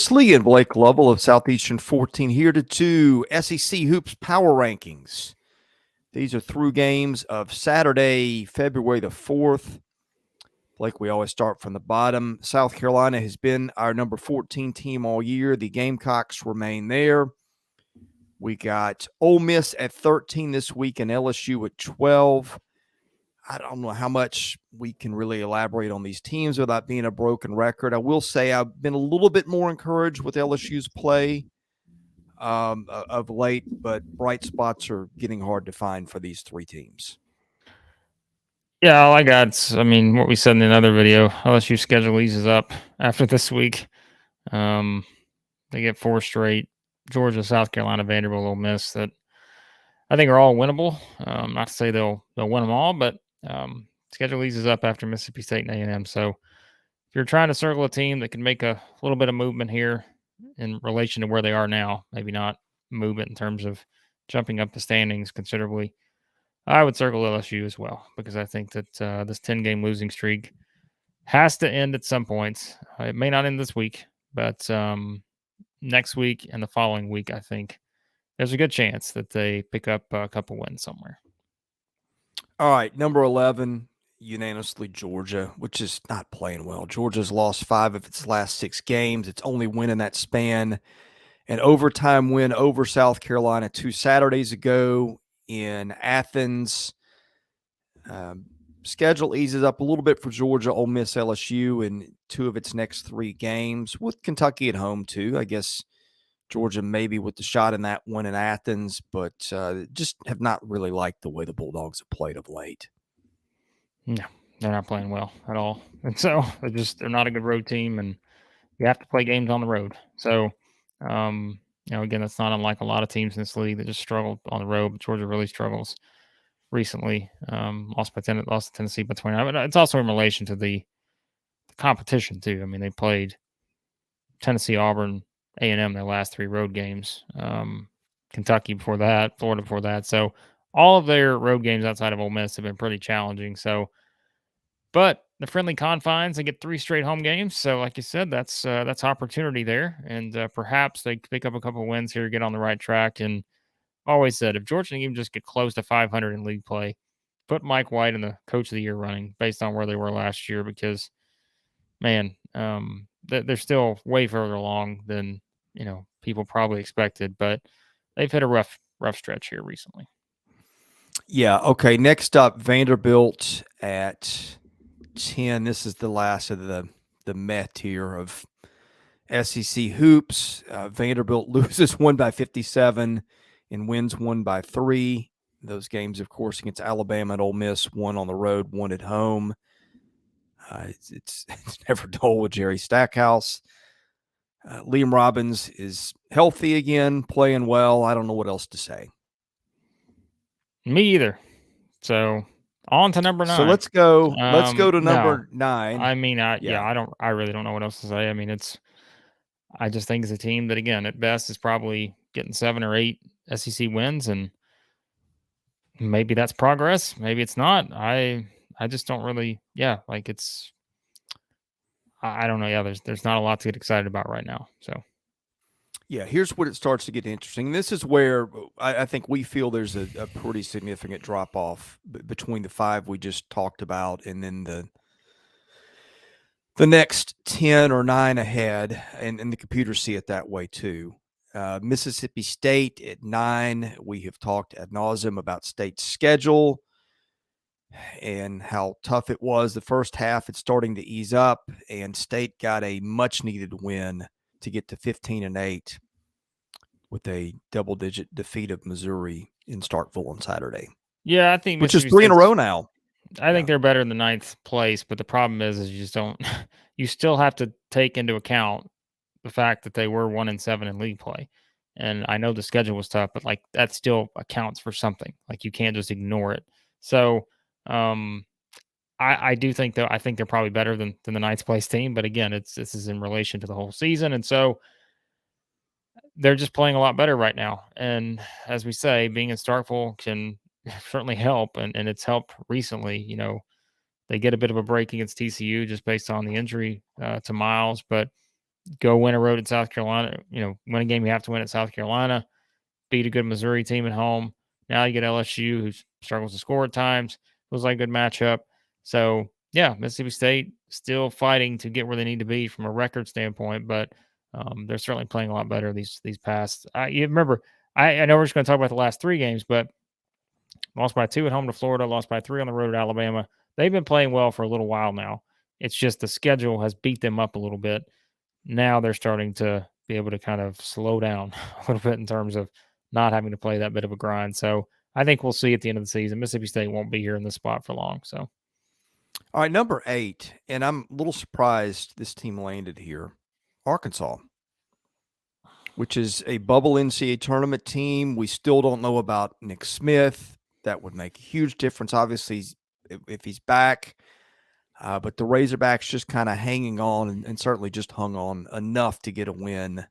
Lee and Blake Lovell of Southeastern 14 here to do SEC Hoops Power Rankings. These are through games of Saturday, February the 4th. Blake, we always start from the bottom. South Carolina has been our number 14 team all year. The Gamecocks remain there. We got Ole Miss at 13 this week and LSU at 12. I don't know how much we can really elaborate on these teams without being a broken record. I will say I've been a little bit more encouraged with LSU's play of late, but bright spots are getting hard to find for these three teams. Yeah, all I got, what we said in another video, LSU schedule eases up after this week. They get 4 straight, Georgia, South Carolina, Vanderbilt, Ole Miss, that I think are all winnable. Not to say they'll win them all, but schedule eases up after Mississippi State and A&M. So if you're trying to circle a team that can make a little bit of movement here in relation to where they are now, maybe not movement in terms of jumping up the standings considerably, I would circle LSU as well, because I think that this 10-game losing streak has to end at some point. It may not end this week, but next week and the following week, I think there's a good chance that they pick up a couple wins somewhere. All right, number 11, unanimously Georgia, which is not playing well. Georgia's lost 5 of its last 6 games. It's only win in that span. An overtime win over South Carolina 2 Saturdays ago in Athens. Schedule eases up a little bit for Georgia, Ole Miss, LSU in 2 of its next 3 games, with Kentucky at home too. I guess Georgia maybe with the shot in that one in Athens, but just have not really liked the way the Bulldogs have played of late. No, they're not playing well at all. And so they're not a good road team, and you have to play games on the road. So, again, that's not unlike a lot of teams in this league that just struggled on the road. But Georgia really struggles recently. Lost to Tennessee by 29. But it's also in relation to the competition too. They played Tennessee, Auburn, A&M their last 3 road games. Kentucky before that, Florida before that. So all of their road games outside of Ole Miss have been pretty challenging. So, but the friendly confines, they get 3 straight home games. So, like you said, that's opportunity there, and perhaps they pick up a couple wins here, get on the right track. And always said, if Georgia can even just get close to 500 in league play, put Mike White in the Coach of the Year running based on where they were last year, because, man, they're still way further along than people probably expected, but they've hit a rough stretch here recently. Yeah. Okay. Next up, Vanderbilt at 10. This is the last of the Met here of SEC hoops. Vanderbilt loses 1 by 57 and wins 1 by 3. Those games, of course, against Alabama and Ole Miss, 1 on the road, 1 at home. It's never dull with Jerry Stackhouse. Liam Robbins is healthy again, playing well. I don't know what else to say. Me either. So on to number 9. So let's go. Let's go to number 9. I really don't know what else to say. I just think it's a team that, again, at best is probably getting 7 or 8 SEC wins, and maybe that's progress. Maybe it's not. I just don't really. Yeah, like it's. I don't know. Yeah, there's not a lot to get excited about right now. So. Yeah, here's where it starts to get interesting. This is where I think we feel there's a pretty significant drop off between the 5 we just talked about and then the next 10 or 9 ahead, and the computers see it that way too. Mississippi State at 9. We have talked ad nauseum about State's schedule and how tough it was. The first half, it's starting to ease up, and State got a much-needed win to get to 15-8 with a double-digit defeat of Missouri in Starkville on Saturday. Yeah, I think which is 3 in a row now. I think they're better than 9th place, but the problem is you just don't. You still have to take into account the fact that they were 1-7 in league play, and I know the schedule was tough, but like that still accounts for something. Like you can't just ignore it. So, I do think I think they're probably better than the 9th place team, but again, this is in relation to the whole season, and so they're just playing a lot better right now. And as we say, being in Starkville can certainly help, and it's helped recently. They get a bit of a break against TCU just based on the injury to Miles, but go win a road at South Carolina. Win a game you have to win at South Carolina. Beat a good Missouri team at home. Now you get LSU, who struggles to score at times. Feels like a good matchup. So, yeah, Mississippi State still fighting to get where they need to be from a record standpoint, but they're certainly playing a lot better these past. You remember, I know we're just going to talk about the last 3 games, but lost by 2 at home to Florida, lost by 3 on the road at Alabama. They've been playing well for a little while now. It's just the schedule has beat them up a little bit. Now they're starting to be able to kind of slow down a little bit in terms of not having to play that bit of a grind. So I think we'll see at the end of the season. Mississippi State won't be here in this spot for long. So, All right, number 8, and I'm a little surprised this team landed here. Arkansas, which is a bubble NCAA tournament team. We still don't know about Nick Smith. That would make a huge difference, obviously, if he's back. But the Razorbacks just kind of hanging on and certainly just hung on enough to get a win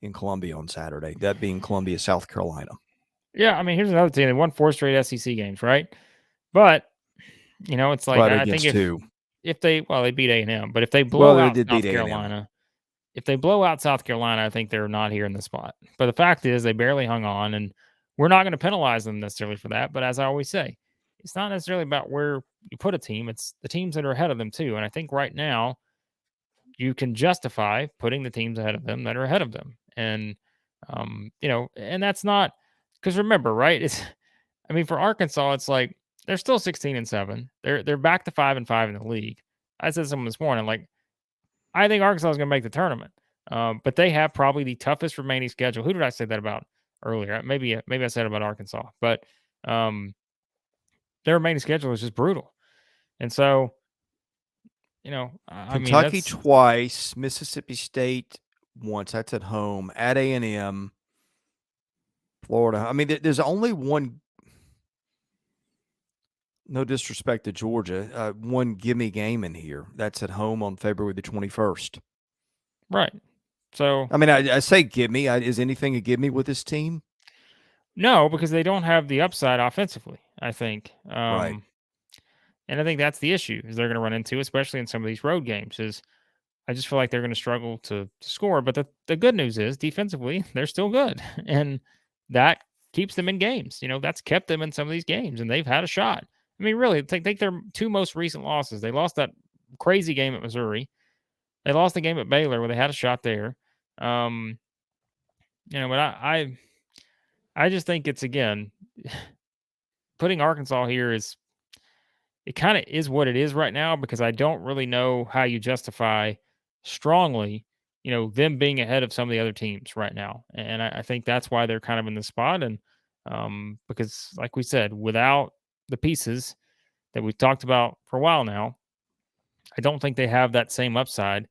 in Columbia on Saturday, that being Columbia, South Carolina. yeah, I mean, here's another team. They won 4 straight SEC games, right? But, it's like, But I think against who? if they beat A&M, but if they Well, blow they out did South beat A&M. Carolina, if they blow out South Carolina, I think they're not here in the spot. But the fact is, they barely hung on, and we're not going to penalize them necessarily for that. But as I always say, it's not necessarily about where you put a team; it's the teams that are ahead of them too. And I think right now you can justify putting the teams ahead of them that are ahead of them, and and that's not because remember, right? I mean, for Arkansas, it's like they're still 16-7. They're back to 5-5 in the league. I said something this morning, like I think Arkansas is going to make the tournament, but they have probably the toughest remaining schedule. Who did I say that about earlier? Maybe I said about Arkansas, but um, their remaining schedule is just brutal. And so, I mean, Kentucky that's twice, Mississippi State once. That's at home. At A&M, Florida. I mean, there's only one. No disrespect to Georgia, one gimme game in here. That's at home on February the 21st. right. So, I mean, I say gimme. Is anything a gimme with this team? no, because they don't have the upside offensively, I think. Right. And I think that's the issue is they're going to run into, especially in some of these road games, is I just feel like they're going to struggle to score. But the good news is defensively, they're still good. And that keeps them in games. That's kept them in some of these games and they've had a shot. I mean, really, take their 2 most recent losses. They lost that crazy game at Missouri. They lost the game at Baylor where they had a shot there. Um, but I just think it's again putting Arkansas here is it kind of is what it is right now because I don't really know how you justify strongly, them being ahead of some of the other teams right now. And I think that's why they're kind of in the spot. And because, like we said, without the pieces that we've talked about for a while now, I don't think they have that same upside.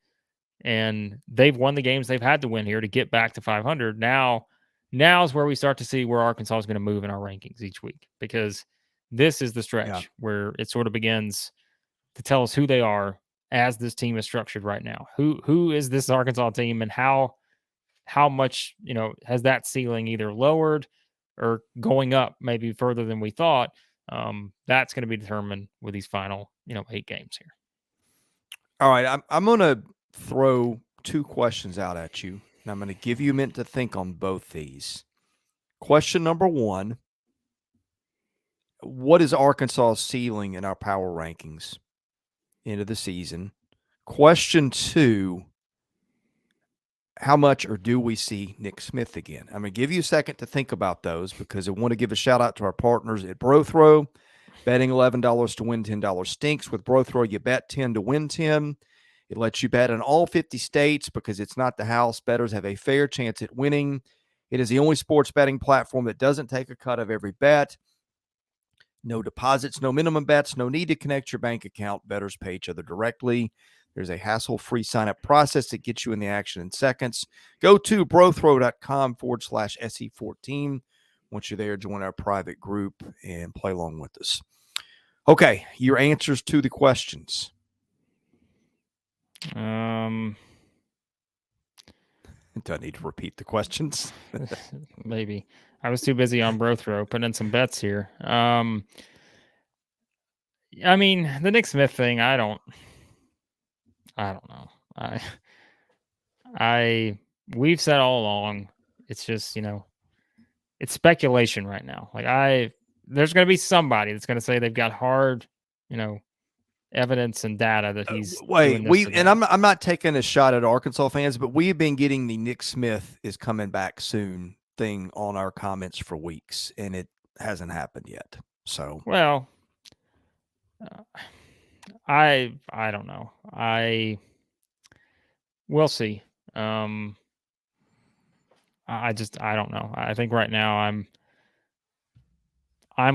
And they've won the games they've had to win here to get back to 500. Now is where we start to see where Arkansas is going to move in our rankings each week because this is the Yeah. stretch where it sort of begins to tell us who they are as this team is structured right now. Who is this Arkansas team and how much, has that ceiling either lowered or going up maybe further than we thought? That's going to be determined with these final, 8 games here. All right. I'm going to throw 2 questions out at you, and I'm going to give you a minute to think on both these. Question number 1, what is Arkansas's ceiling in our power rankings into the season? Question 2, how much or do we see Nick Smith again? I'm going to give you a second to think about those because I want to give a shout out to our partners at Brothrow. Betting $11 to win $10 stinks. With Brothrow, you bet 10 to win 10. It lets you bet in all 50 states because it's not the house. Bettors have a fair chance at winning. It is the only sports betting platform that doesn't take a cut of every bet. No deposits, no minimum bets, no need to connect your bank account. Bettors pay each other directly. There's a hassle-free sign-up process that gets you in the action in seconds. Go to brothrow.com/SE14. Once you're there, join our private group and play along with us. Okay, your answers to the questions. Do I need to repeat the questions? Maybe. I was too busy on Brothrow putting in some bets here. I mean, the Nick Smith thing, I don't know. we've said all along, it's just, it's speculation right now. There's going to be somebody that's going to say they've got hard, you know, evidence and data that he's doing Wait, this or and that. I'm not taking a shot at Arkansas fans, but we've been getting the Nick Smith is coming back soon thing on our comments for weeks, and it hasn't happened yet. So, Well, I don't know. We'll see. Um, I don't know. I think right now I'm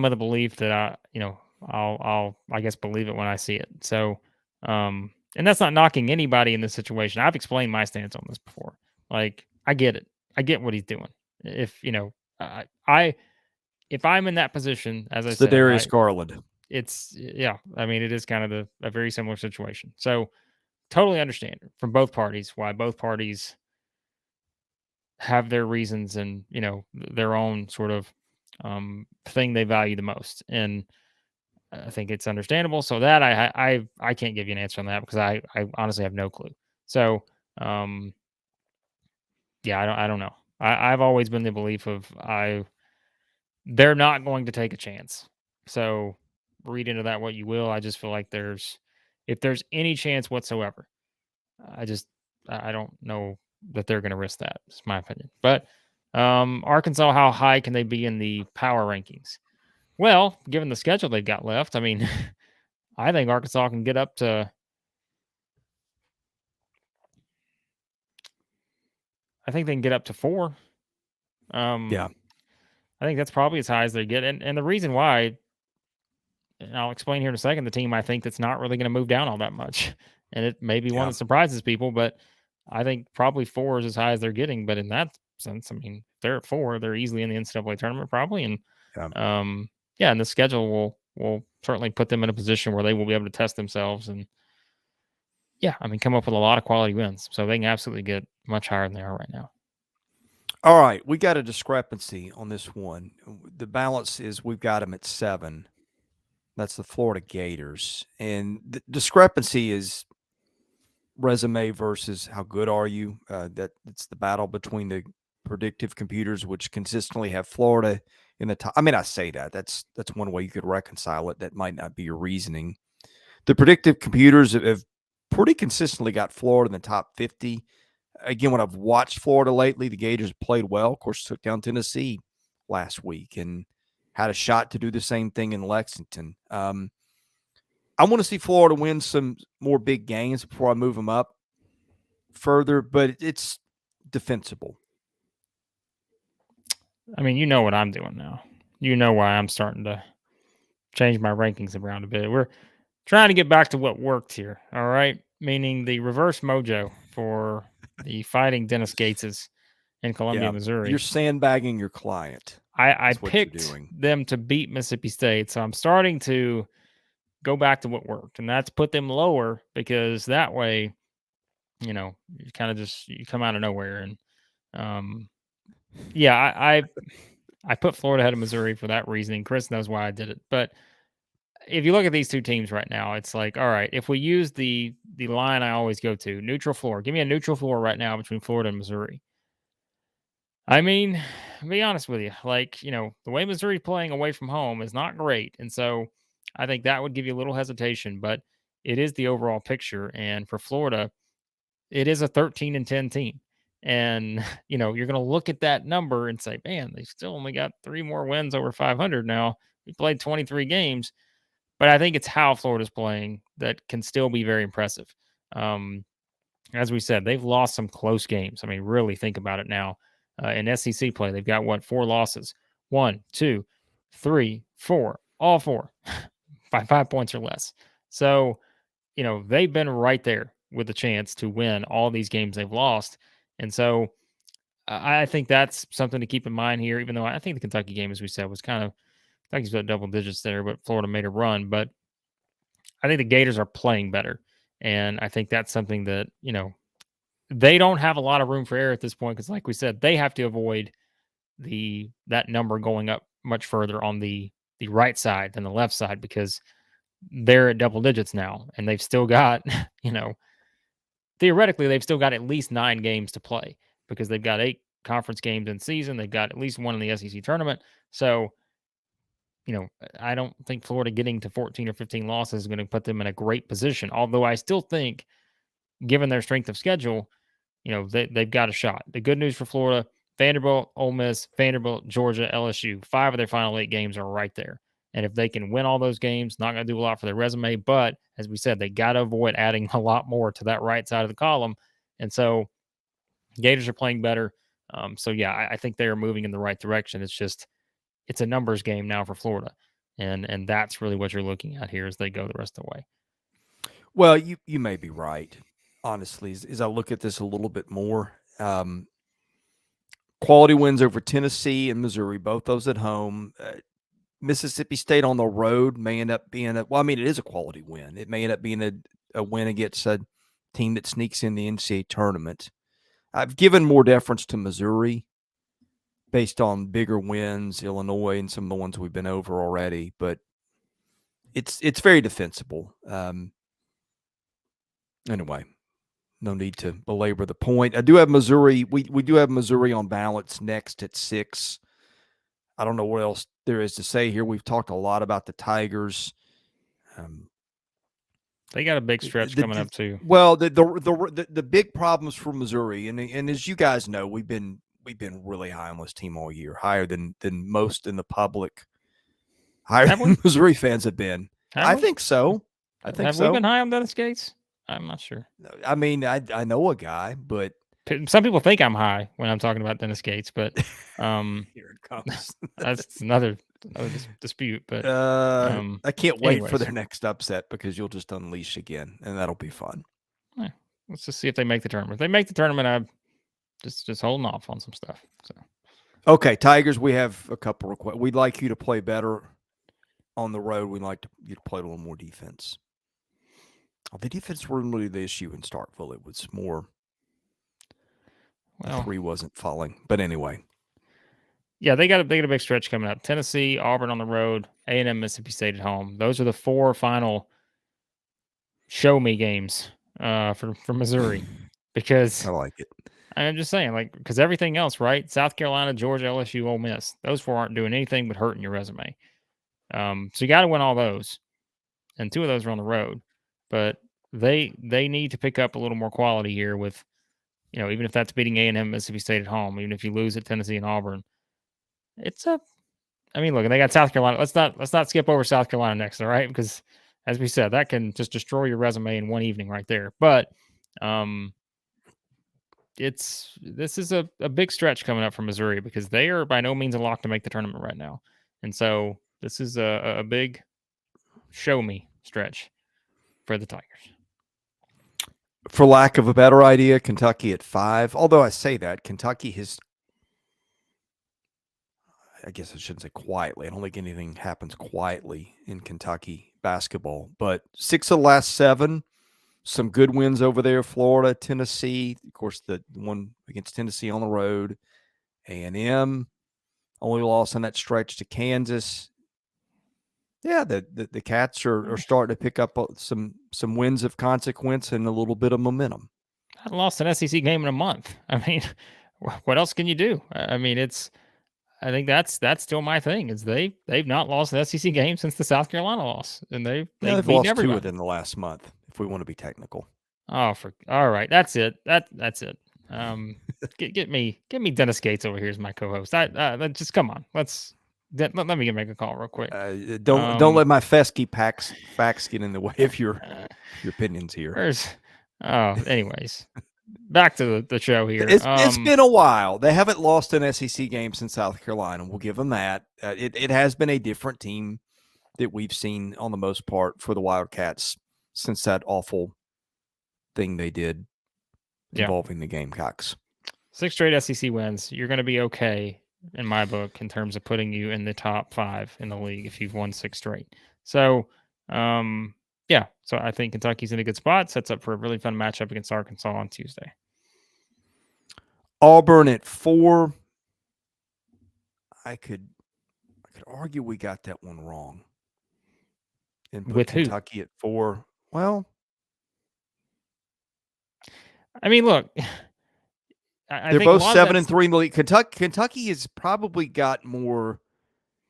of the belief that I guess believe it when I see it. So, and that's not knocking anybody in this situation. I've explained my stance on this before. Like, I get it. I get what he's doing. If I if I'm in that position, as I it's the said, Darius Garland. it's yeah. I mean, it is kind of a very similar situation. So totally understand from both parties why both parties have their reasons and their own sort of thing they value the most, and I think it's understandable. So that I can't give you an answer on that because I honestly have no clue. So um, yeah, I don't know. I've always been the belief of they're not going to take a chance. So read into that what you will. I just feel like if there's any chance whatsoever, I just I don't know that they're going to risk that. It's my opinion. But Arkansas, how high can they be in the power rankings? Well, given the schedule they've got left, I mean, I think Arkansas can get up to. I think they can get up to 4. Yeah, I think that's probably as high as they get, and the reason why, and I'll explain here in a second. The team I think that's not really going to move down all that much, and it may be one yeah, that surprises people, but I think probably 4 is as high as they're getting. But in that sense, I mean, if they're at 4, they're easily in the NCAA tournament probably, and yeah. yeah, and the schedule will certainly put them in a position where they will be able to test themselves and yeah, I mean, come up with a lot of quality wins, so they can absolutely get much higher than they are right now. All right, we got a discrepancy on this one. The balance is we've got them at 7. That's the Florida Gators, and the discrepancy is resume versus how good are you. That it's the battle between the predictive computers, which consistently have Florida in the top. I mean, I say that's one way you could reconcile it. That might not be your reasoning. The predictive computers have pretty consistently got Florida in the top 50. Again, when I've watched Florida lately, the Gators played well. Of course, took down Tennessee last week and had a shot to do the same thing in Lexington. I want to see Florida win some more big games before I move them up further, but it's defensible. I mean, you know what I'm doing now. You know why I'm starting to change my rankings around a bit. We're trying to get back to what worked here, all right? Meaning the reverse mojo for the Fighting Dennis Gateses in Columbia, Yeah, you're Missouri. sandbagging your client. I That's what you're picked doing. them to beat Mississippi State, so I'm starting to go back to what worked, and that's put them lower because that way, you kind of just you come out of nowhere. And um, yeah, I put Florida ahead of Missouri for that reasoning. Chris knows why I did it, but if you look at these two teams right now, it's like, all right, if we use the line I always go to, neutral floor, give me a neutral floor right now between Florida and Missouri. I mean, be honest with you, like, the way Missouri's playing away from home is not great. And so I think that would give you a little hesitation, but it is the overall picture. And for Florida, it is a 13-10 team. And, you're going to look at that number and say, man, they still only got 3 more wins over 500 now. We played 23 games. But I think it's how Florida's playing that can still be very impressive. Um, as we said, they've lost some close games. I mean, really think about it now. In SEC play, they've got what, 4 losses? 1, 2, 3, 4, all 4 by 5 points or less. So, they've been right there with a chance to win all these games they've lost. And so I think that's something to keep in mind here, even though I think the Kentucky game, as we said, was kind of, Kentucky's got double digits there, but Florida made a run. But I think the Gators are playing better. And I think that's something that, they don't have a lot of room for error at this point because, like we said, they have to avoid that number going up much further on the right side than the left side because they're at double digits now and they've still got, you know, theoretically they've still got at least 9 games to play because they've got 8 conference games in season. They've got at least one in the SEC tournament. So, I don't think Florida getting to 14 or 15 losses is going to put them in a great position. Although I still think, given their strength of schedule, they've got a shot. The good news for Florida: Vanderbilt, Ole Miss, Vanderbilt, Georgia, LSU. 5 of their final 8 games are right there. And if they can win all those games, not going to do a lot for their resume. But as we said, they got to avoid adding a lot more to that right side of the column. And so Gators are playing better. So yeah, I think they are moving in the right direction. It's a numbers game now for Florida, and that's really what you're looking at here as they go the rest of the way. Well, you may be right. Honestly, as I look at this a little bit more, quality wins over Tennessee and Missouri, both those at home. Mississippi State on the road may end up being it is a quality win. It may end up being a win against a team that sneaks in the NCAA tournament. I've given more deference to Missouri based on bigger wins, Illinois, and some of the ones we've been over already, but it's very defensible. Anyway, no need to belabor the point. I do have Missouri. We do have Missouri on balance next at 6. I don't know what else there is to say here. We've talked a lot about the Tigers. They got a big stretch coming up too. Well, the big problems for Missouri, and as you guys know, we've been really high on this team all year, higher than most in the public, higher than Missouri fans have been. I think so. Have we been high on Dennis Gates? I'm not sure. I mean, I know a guy, but some people think I'm high when I'm talking about Dennis Gates, but here it comes. That's another dispute. But I can't wait for their next upset because you'll just unleash again, and that'll be fun. Yeah, let's just see if they make the tournament. If they make the tournament, I'm just holding off on some stuff. So, okay, Tigers, we have a couple requests. We'd like you to play better on the road. We'd like you to play a little more defense. The defense wasn't really the issue in Starkville. It was more the 3 wasn't falling. But anyway. Yeah, they got a big stretch coming up. Tennessee, Auburn on the road, A&M, Mississippi State at home. Those are the 4 final show me games for Missouri. Because I like it. I'm just saying, because everything else, right? South Carolina, Georgia, LSU, Ole Miss. Those 4 aren't doing anything but hurting your resume. So you got to win all those. And 2 of those are on the road. But they need to pick up a little more quality here with, even if that's beating A&M, Mississippi State at home, even if you lose at Tennessee and Auburn. Look, they got South Carolina. Let's not skip over South Carolina next, all right? Because as we said, that can just destroy your resume in one evening right there. But this is a big stretch coming up for Missouri because they are by no means a lock to make the tournament right now. And so this is a big show me stretch for the Tigers. For lack of a better idea, Kentucky at 5. Although I say that, Kentucky has, I guess I shouldn't say quietly. I don't think anything happens quietly in Kentucky basketball. But 6 of the last 7, some good wins over there. Florida, Tennessee, of course, the one against Tennessee on the road. A&M, only loss on that stretch to Kansas. Yeah, the Cats are starting to pick up some wins of consequence and a little bit of momentum. I lost an SEC game in a month. I mean, what else can you do? I think that's still my thing. Is they've not lost an SEC game since the South Carolina loss, and they've lost everybody. 2 within the last month. If we want to be technical. Oh, all right, that's it. That's it. Get me Dennis Gates over here as my co-host. Just come on. Let me make a call real quick. Don't let my Fesky facts get in the way of your opinions here. Anyways, back to the show here. It's been a while. They haven't lost an SEC game since South Carolina. We'll give them that. It has been a different team that we've seen on the most part for the Wildcats since that awful thing they did involving the Gamecocks. 6 straight SEC wins. You're going to be okay in my book in terms of putting you in the top 5 in the league if you've won 6 straight. So, so I think Kentucky's in a good spot. Sets up for a really fun matchup against Arkansas on Tuesday. Auburn at 4. I could argue we got that one wrong. And put with Kentucky who? At 4. Well, I mean, look, I They're think a both lot of 7-3 in the league. Kentucky has probably got more,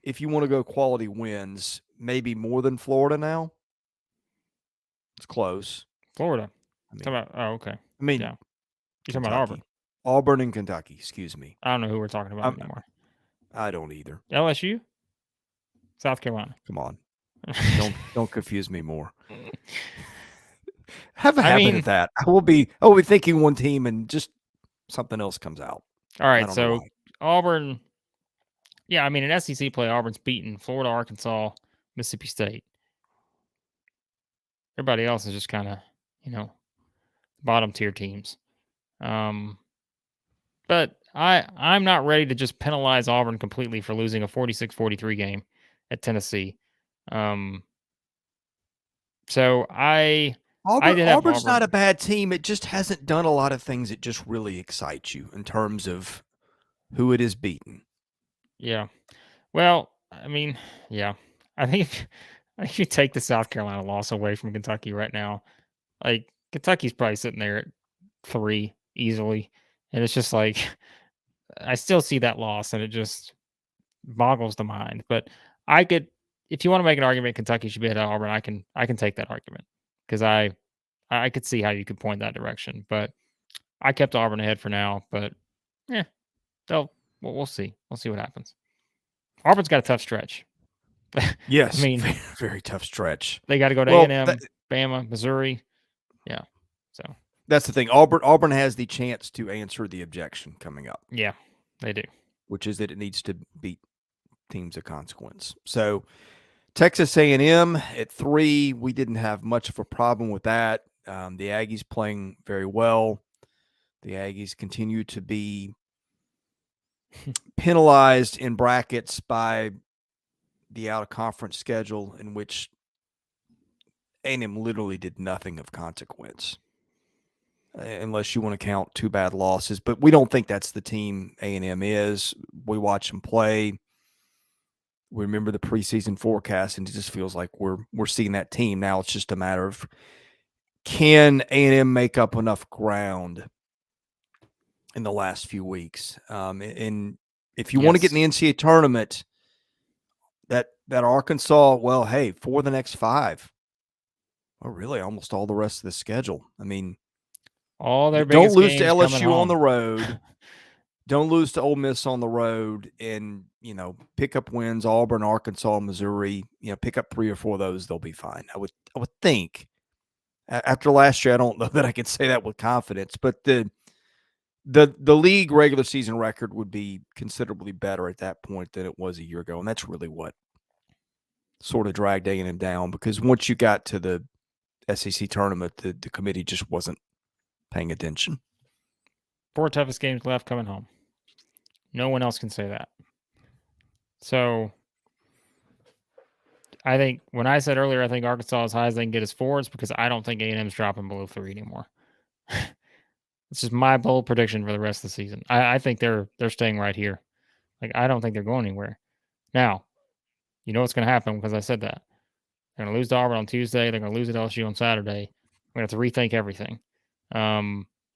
if you want to go quality wins, maybe more than Florida now. It's close. Florida. I mean, Okay. I mean, Yeah. You're talking about Auburn. Auburn and Kentucky. Excuse me. I don't know who we're talking about anymore. I don't either. LSU, South Carolina. Come on, don't confuse me more. Have a I habit mean, of that. I will be thinking one team and just something else comes out. all I right. don't know So why. Auburn. Yeah, I mean, in SEC play, Auburn's beaten Florida, Arkansas, Mississippi State. Everybody else is just kind of, bottom tier teams. But I'm not ready to just penalize Auburn completely for losing a 46-43 game at Tennessee. So I did have Auburn's not Auburn. a bad team. It just hasn't done a lot of things that just really excite you in terms of who it is beaten. Yeah. Well, I mean, yeah. I think if you take the South Carolina loss away from Kentucky right now, like Kentucky's probably sitting there at 3 easily, and it's just like I still see that loss, and it just boggles the mind. But I could, if you want to make an argument, Kentucky should be ahead of Auburn. I can take that argument because I could see how you could point that direction. But I kept Auburn ahead for now. But yeah, we'll see. We'll see what happens. Auburn's got a tough stretch. Yes, I mean, very, very tough stretch. they got to go to Well, A&M, Bama, Missouri. Yeah, so that's the thing. Auburn has the chance to answer the objection coming up. yeah, they do. Which is that it needs to beat teams of consequence. So Texas A&M at 3, we didn't have much of a problem with that. The Aggies playing very well. The Aggies continue to be penalized in brackets by the out-of-conference schedule in which A&M literally did nothing of consequence, unless you want to count 2 bad losses. But we don't think that's the team A&M is. We watch them play. We remember the preseason forecast, and it just feels like we're seeing that team. Now it's just a matter of, can A&M make up enough ground in the last few weeks? And if you want to get in the NCAA tournament, that Arkansas, well, hey, for the next 5, or really almost all the rest of the schedule. I mean, all their don't biggest lose to games coming LSU on home. the road. Don't lose to Ole Miss on the road, and pick up wins. Auburn, Arkansas, Missouri. Pick up 3 or 4 of those, they'll be fine. I would think. After last year, I don't know that I can say that with confidence, but the league regular season record would be considerably better at that point than it was a year ago, and that's really what sort of dragged A&M down, because once you got to the SEC tournament, the committee just wasn't paying attention. 4 toughest games left coming home. No one else can say that. So I think when I said earlier, I think Arkansas as high as they can get is 4, it's because I don't think A&M's dropping below 3 anymore. This is my bold prediction for the rest of the season. I think they're staying right here. Like, I don't think they're going anywhere. Now, you know what's going to happen because I said that. They're going to lose to Auburn on Tuesday. They're going to lose at LSU on Saturday. We're going to have to rethink everything.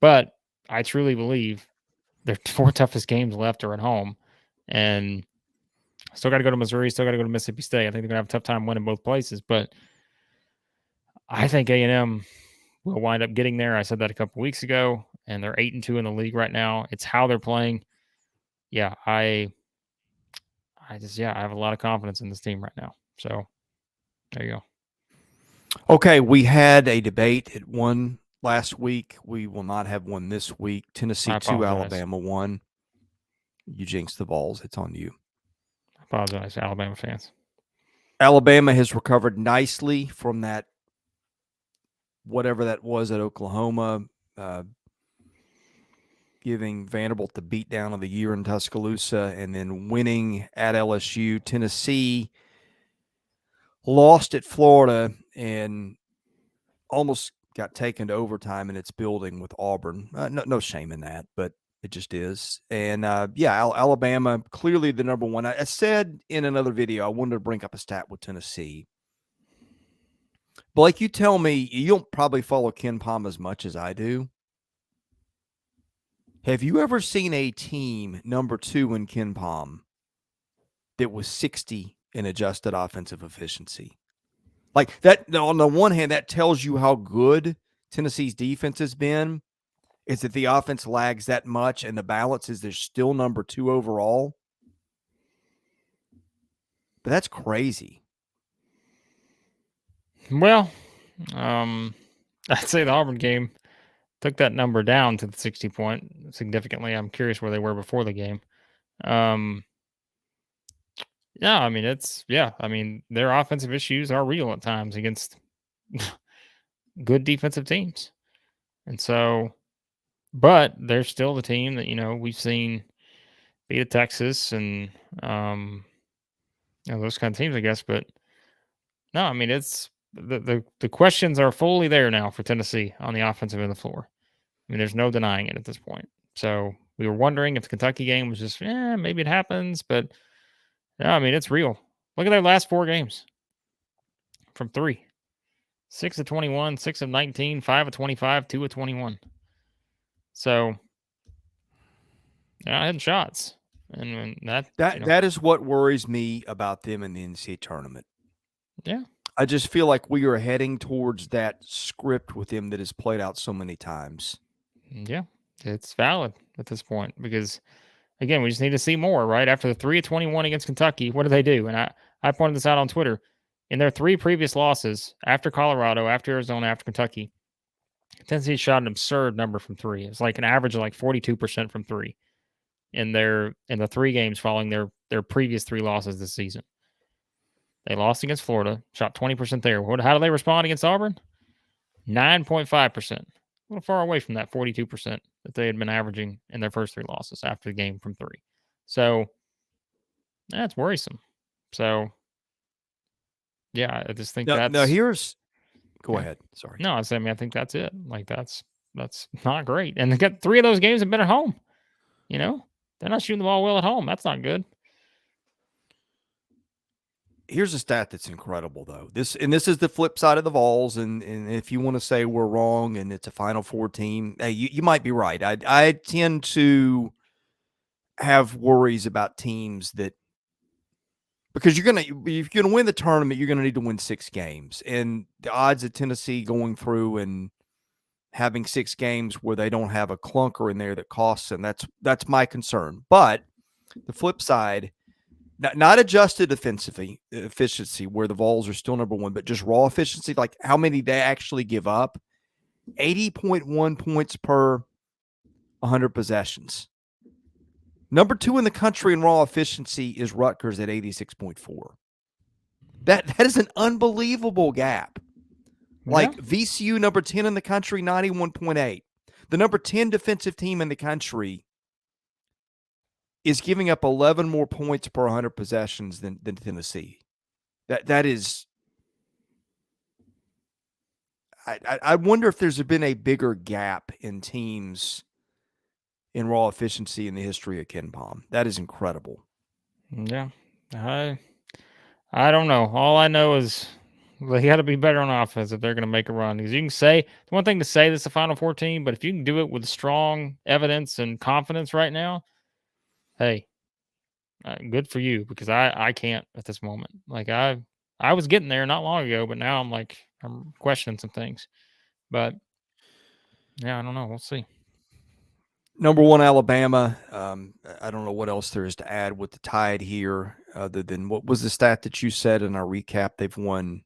But I truly believe their 4 toughest games left are at home. And still got to go to Missouri. Still got to go to Mississippi State. I think they're going to have a tough time winning both places. But I think A&M will wind up getting there. I said that a couple weeks ago, and they're 8-2 in the league right now. It's how they're playing. Yeah, I have a lot of confidence in this team right now. So there you go. Okay, we had a debate at 1 last week. We will not have one this week. Tennessee 2, Alabama 1. You jinxed the Vols. It's on you. I apologize, Alabama fans. Alabama has recovered nicely from that, whatever that was at Oklahoma, giving Vanderbilt the beatdown of the year in Tuscaloosa, and then winning at LSU. Tennessee lost at Florida and almost got taken to overtime in its building with Auburn. No shame in that, but it just is. And Alabama, clearly the number 1. I said in another video, I wanted to bring up a stat with Tennessee. Blake, you tell me, you don't probably follow Ken Palm as much as I do. Have you ever seen a team number 2 in Ken Palm that was 60 in adjusted offensive efficiency? Like that, on the one hand, that tells you how good Tennessee's defense has been, is that the offense lags that much and the balance is they're still number 2 overall. But that's crazy. Well, I'd say the Auburn game took that number down to the 60 point significantly. I'm curious where they were before the game. Yeah, I mean, their offensive issues are real at times against good defensive teams. And so, but they're still the team that, we've seen beat a Texas and, those kind of teams, I guess. But no, I mean, it's the questions are fully there now for Tennessee on the offensive end of the floor. I mean, there's no denying it at this point. So we were wondering if the Kentucky game was just, maybe it happens, but no, I mean, it's real. Look at their last 4 games from 3. 6 of 21, 6 of 19, 5 of 25, 2 of 21. So, yeah, hitting shots. And That is what worries me about them in the NCAA tournament. Yeah. I just feel like we are heading towards that script with them that has played out so many times. Yeah, it's valid at this point because, again, we just need to see more, right? After the 3 of 21 against Kentucky, what do they do? And I pointed this out on Twitter. In their 3 previous losses, after Colorado, after Arizona, after Kentucky, Tennessee shot an absurd number from 3. It was like an average of like 42% from 3 in the 3 games following their previous 3 losses this season. They lost against Florida, shot 20% there. How do they respond against Auburn? 9.5%. A little far away from that 42% that they had been averaging in their first 3 losses after the game from 3. So that's worrisome. So yeah, I just think Now, that's go ahead. Sorry. No, I mean, I think that's it. Like that's not great. And they got 3 of those games have been at home. They're not shooting the ball well at home. That's not good. Here's a stat that's incredible, though. This is the flip side of the Vols, and if you want to say we're wrong and it's a Final Four team, hey, you might be right. I tend to have worries about teams that, because if you're gonna win the tournament, you're gonna need to win 6 games, and the odds of Tennessee going through and having 6 games where they don't have a clunker in there that costs them, that's my concern. But the flip side, not adjusted efficiency where the Vols are still number 1, but just raw efficiency, like how many they actually give up. 80.1 points per 100 possessions. Number 2 in the country in raw efficiency is Rutgers at 86.4. That is an unbelievable gap. Like VCU, number 10 in the country, 91.8. The number 10 defensive team in the country is giving up 11 more points per 100 possessions than Tennessee. That is, I wonder if there's been a bigger gap in teams in raw efficiency in the history of Ken Palm. That is incredible. Yeah, I don't know. All I know is they got to be better on offense if they're going to make a run. Because you can say, it's one thing to say this is a Final Four team, but if you can do it with strong evidence and confidence right now, hey, good for you. Because I can't at this moment. Like I was getting there not long ago, but now I'm questioning some things. But yeah, I don't know. We'll see. Number 1, Alabama. I don't know what else there is to add with the Tide here, other than what was the stat that you said in our recap? They've won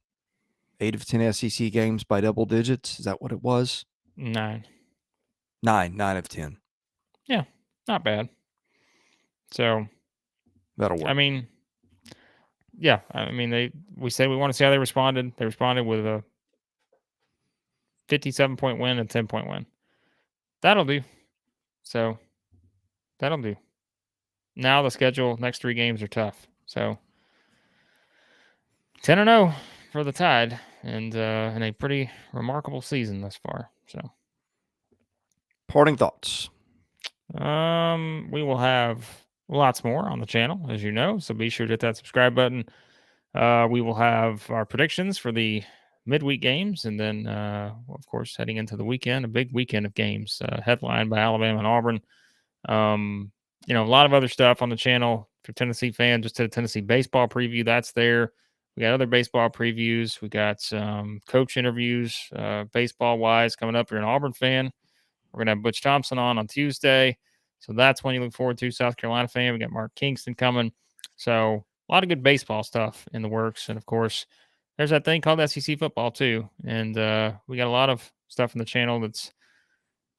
8 of 10 SEC games by double digits. Is that what it was? 9 of 10. Yeah, not bad. So that'll work. I mean, yeah. I mean, we said we want to see how they responded. They responded with a 57-point win and 10-point win. That'll do. So that'll do. Now the schedule, next 3 games are tough. So 10-0 for the Tide, and in a pretty remarkable season thus far. So parting thoughts. We will have lots more on the channel, as you know. So be sure to hit that subscribe button. We will have our predictions for the midweek games, and then, of course, heading into the weekend, a big weekend of games, headlined by Alabama and Auburn. A lot of other stuff on the channel for Tennessee fans. Just did a Tennessee baseball preview. That's there. We got other baseball previews. We got some coach interviews, baseball wise, coming up. If you're an Auburn fan, we're gonna have Butch Thompson on Tuesday, so that's one you look forward to. South Carolina fan, we got Mark Kingston coming. So a lot of good baseball stuff in the works, and of course, there's that thing called SEC football too. And we got a lot of stuff in the channel that's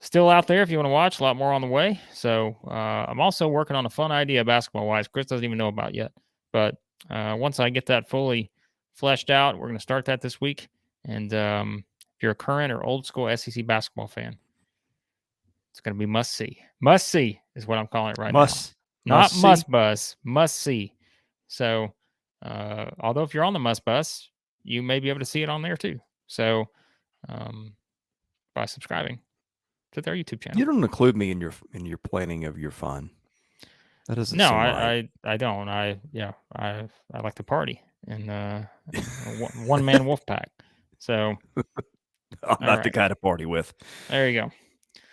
still out there if you want to watch. A lot more on the way. So I'm also working on a fun idea basketball wise. Chris doesn't even know about yet, but once I get that fully fleshed out, we're going to start that this week. And if you're a current or old school SEC basketball fan, it's going to be must see. Must see is what I'm calling it right now. Not must buzz, must see. So, although if you're on the must bus, you may be able to see it on there too. So, by subscribing to their YouTube channel. You don't include me in your planning of your fun. That doesn't seem right. I don't. I like to party and one man wolf pack. So I'm not the guy to party with. There you go.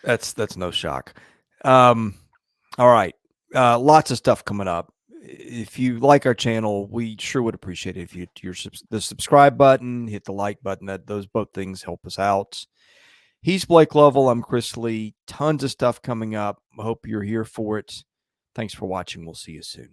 That's no shock. All right. Lots of stuff coming up. If you like our channel, we sure would appreciate it if you hit the subscribe button, hit the like button. Those both things help us out. He's Blake Lovell. I'm Chris Lee. Tons of stuff coming up. I hope you're here for it. Thanks for watching. We'll see you soon.